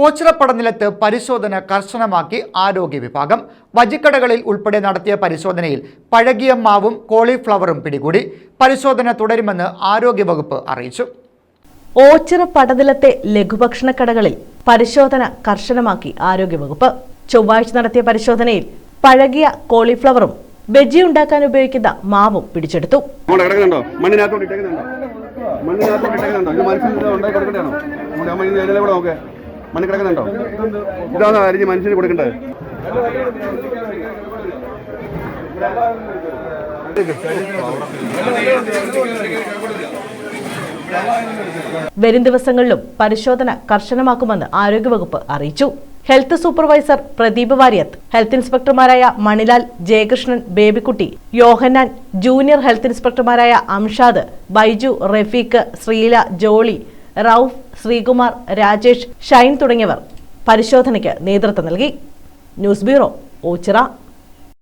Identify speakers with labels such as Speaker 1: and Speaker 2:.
Speaker 1: ഓച്ചിറപ്പടനിലത്ത് പരിശോധന കർശനമാക്കി ആരോഗ്യ വിഭാഗം. വജിക്കടകളിൽ ഉൾപ്പെടെ നടത്തിയ പരിശോധനയിൽ പഴകിയ മാവും കോളിഫ്ലവറും പിടികൂടി. പരിശോധന തുടരുമെന്ന് ആരോഗ്യവകുപ്പ് അറിയിച്ചു.
Speaker 2: ഓച്ചിറപ്പടനിലത്തെ ലഘുഭക്ഷണ കടകളിൽ പരിശോധന കർശനമാക്കി ആരോഗ്യവകുപ്പ്. ചൊവ്വാഴ്ച നടത്തിയ പരിശോധനയിൽ പഴകിയ കോളിഫ്ലവറും ബജി ഉണ്ടാക്കാൻ ഉപയോഗിക്കുന്ന മാവും പിടിച്ചെടുത്തു.
Speaker 3: ഇതാണ് അരിഞ്ഞ് മനുഷ്യന് കൊടുക്കേണ്ടത്.
Speaker 2: വരും ദിവസങ്ങളിലും പരിശോധന കർശനമാക്കുമെന്ന് ആരോഗ്യവകുപ്പ് അറിയിച്ചു. Health supervisor Pradeep Variyath, health ഇൻസ്പെക്ടർമാരായ മണിലാൽ, ജയകൃഷ്ണൻ, ബേബിക്കുട്ടി, യോഹന്നാൻ, ജൂനിയർ ഹെൽത്ത് ഇൻസ്പെക്ടർമാരായ അംഷാദ്, ബൈജു, റഫീഖ്, ശ്രീല, ജോളി, റൌഫ്, ശ്രീകുമാർ, രാജേഷ്, ഷൈൻ തുടങ്ങിയവർ പരിശോധനയ്ക്ക് നേതൃത്വം നൽകി. News bureau, Ochira.